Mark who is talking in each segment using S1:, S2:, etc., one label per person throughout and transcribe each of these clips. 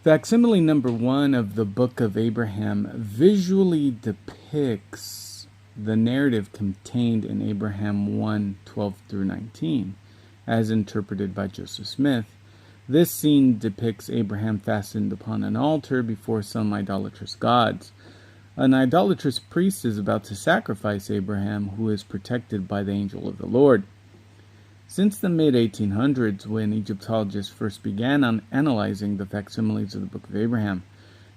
S1: Facsimile number 1 of the Book of Abraham visually depicts the narrative contained in Abraham 1:12 through 19, as interpreted by Joseph Smith. This scene depicts Abraham fastened upon an altar before some idolatrous gods. An idolatrous priest is about to sacrifice Abraham, who is protected by the angel of the Lord. Since the mid-1800s, when Egyptologists first began analyzing the facsimiles of the Book of Abraham,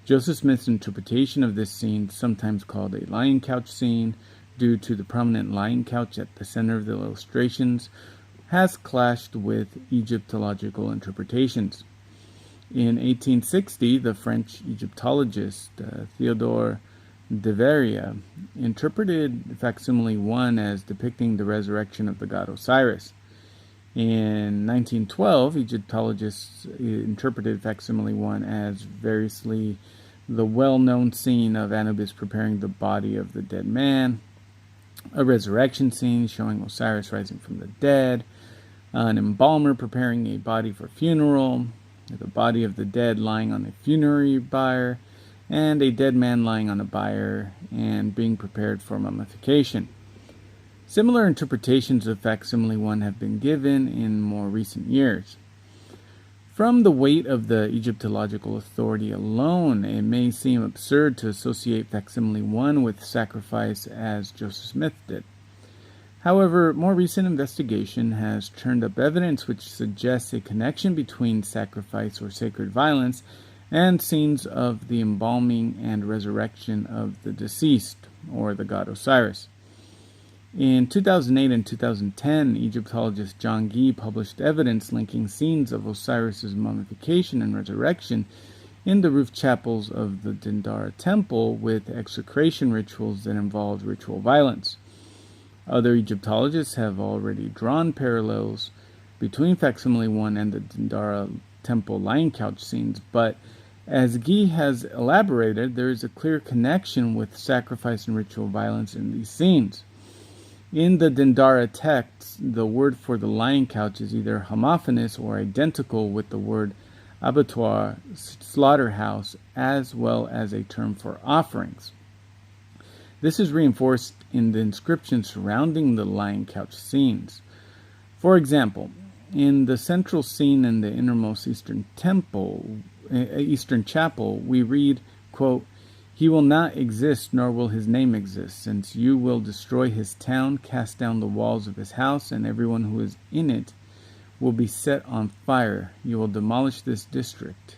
S1: Joseph Smith's interpretation of this scene, sometimes called a lion couch scene, due to the prominent lion couch at the center of the illustrations, has clashed with Egyptological interpretations. In 1860, the French Egyptologist Theodore de Veria interpreted Facsimile 1 as depicting the resurrection of the god Osiris. In 1912, Egyptologists interpreted Facsimile 1 as variously the well-known scene of Anubis preparing the body of the dead man, a resurrection scene showing Osiris rising from the dead, an embalmer preparing a body for funeral, the body of the dead lying on a funerary bier, and a dead man lying on a bier and being prepared for mummification. Similar interpretations of Facsimile 1 have been given in more recent years. From the weight of the Egyptological authority alone, it may seem absurd to associate Facsimile 1 with sacrifice as Joseph Smith did. However, more recent investigation has turned up evidence which suggests a connection between sacrifice or sacred violence and scenes of the embalming and resurrection of the deceased, or the god Osiris. In 2008 and 2010, Egyptologist John Gee published evidence linking scenes of Osiris's mummification and resurrection in the roof chapels of the Dendara temple with execration rituals that involved ritual violence. Other Egyptologists have already drawn parallels between Facsimile 1 and the Dendara temple lion couch scenes, but as Gee has elaborated, there is a clear connection with sacrifice and ritual violence in these scenes. In the Dendara text, the word for the lion couch is either homophonous or identical with the word abattoir, slaughterhouse, as well as a term for offerings. This is reinforced in the inscriptions surrounding the lion couch scenes. For example, in the central scene in the innermost eastern chapel, we read, quote, "He will not exist, nor will his name exist, since you will destroy his town, cast down the walls of his house, and everyone who is in it will be set on fire. You will demolish this district.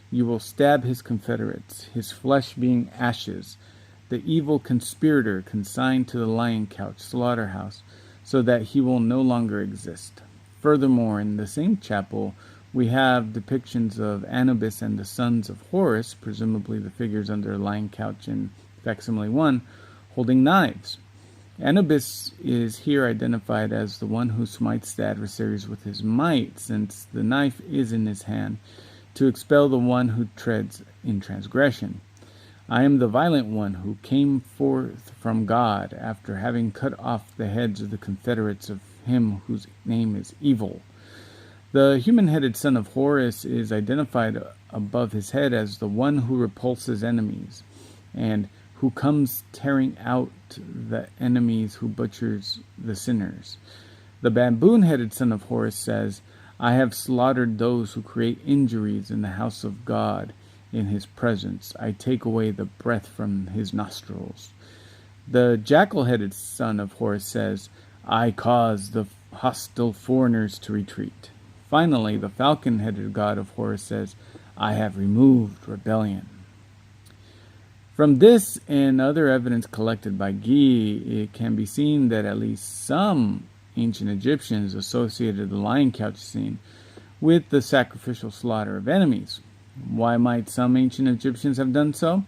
S1: You will stab his confederates, his flesh being ashes, the evil conspirator consigned to the lion couch slaughterhouse, so that he will no longer exist." Furthermore, in the same chapel, we have depictions of Anubis and the sons of Horus, presumably the figures under a lion couch in Facsimile 1, holding knives. Anubis is here identified as the one who smites the adversaries with his might, since the knife is in his hand, to expel the one who treads in transgression. "I am the violent one who came forth from God after having cut off the heads of the confederates of him whose name is evil." The human-headed son of Horus is identified above his head as the one who repulses enemies, and who comes tearing out the enemies who butchers the sinners. The baboon-headed son of Horus says, "I have slaughtered those who create injuries in the house of God. In his presence, I take away the breath from his nostrils." The jackal-headed son of Horus says, "I cause the hostile foreigners to retreat." Finally, the falcon-headed god of Horus says, "I have removed rebellion." From this and other evidence collected by Gee, it can be seen that at least some ancient Egyptians associated the lion couch scene with the sacrificial slaughter of enemies. Why might some ancient Egyptians have done so?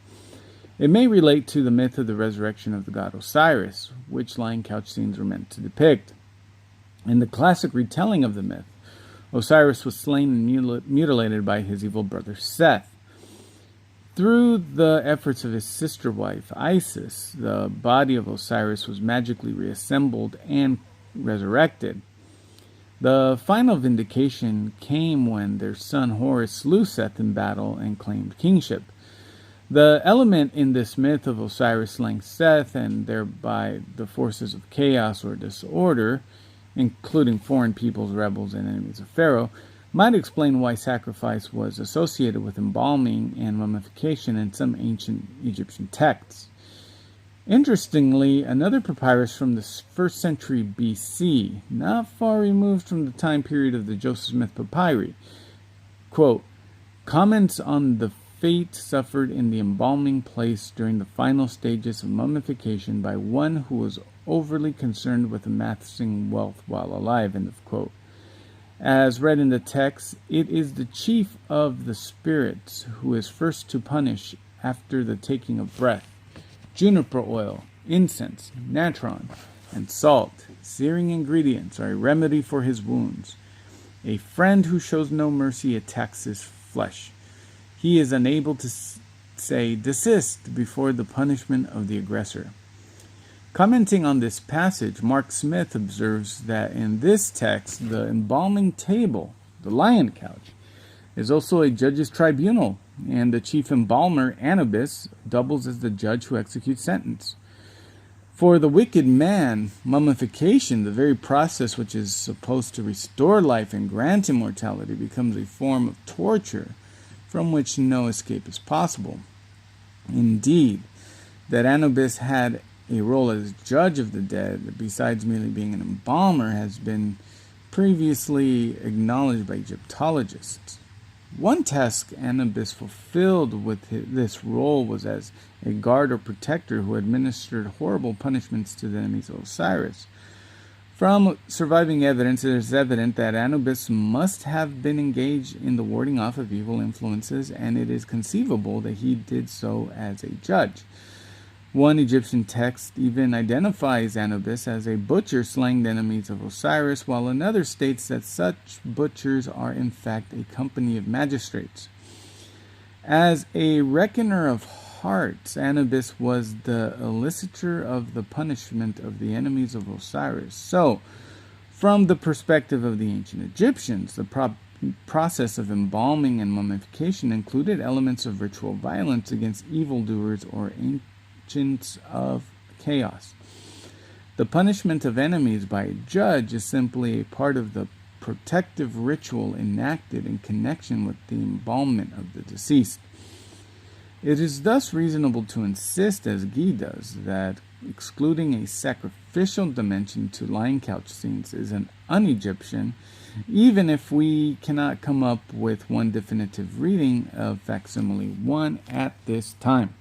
S1: It may relate to the myth of the resurrection of the god Osiris, which lion couch scenes were meant to depict. In the classic retelling of the myth, Osiris was slain and mutilated by his evil brother Seth. Through the efforts of his sister wife, Isis, the body of Osiris was magically reassembled and resurrected. The final vindication came when their son Horus slew Seth in battle and claimed kingship. The element in this myth of Osiris slaying Seth and thereby the forces of chaos or disorder, including foreign peoples, rebels, and enemies of Pharaoh, might explain why sacrifice was associated with embalming and mummification in some ancient Egyptian texts. Interestingly, another papyrus from the 1st century BC, not far removed from the time period of the Joseph Smith papyri, quote, comments on the fate suffered in the embalming place during the final stages of mummification by one who was overly concerned with amassing wealth while alive, end of quote. As read in the text, it is the chief of the spirits who is first to punish after the taking of breath. Juniper oil, incense, natron, and salt, searing ingredients, are a remedy for his wounds. A friend who shows no mercy attacks his flesh. He is unable to say desist before the punishment of the aggressor. Commenting on this passage, Mark Smith observes that in this text, the embalming table, the lion couch, is also a judge's tribunal, and the chief embalmer, Anubis, doubles as the judge who executes sentence. For the wicked man, mummification, the very process which is supposed to restore life and grant immortality, becomes a form of torture from which no escape is possible. Indeed, that Anubis had a role as judge of the dead, besides merely being an embalmer, has been previously acknowledged by Egyptologists. One task Anubis fulfilled with this role was as a guard or protector who administered horrible punishments to the enemies of Osiris. From surviving evidence, it is evident that Anubis must have been engaged in the warding off of evil influences, and it is conceivable that he did so as a judge. One Egyptian text even identifies Anubis as a butcher slaying the enemies of Osiris, while another states that such butchers are in fact a company of magistrates. As a reckoner of hearts, Anubis was the elicitor of the punishment of the enemies of Osiris. So, from the perspective of the ancient Egyptians, the process of embalming and mummification included elements of ritual violence against evildoers or agents of chaos. The punishment of enemies by a judge is simply a part of the protective ritual enacted in connection with the embalmment of the deceased. It is thus reasonable to insist, as Guy does, that excluding a sacrificial dimension to lion couch scenes is an un-Egyptian, even if we cannot come up with one definitive reading of Facsimile 1 at this time.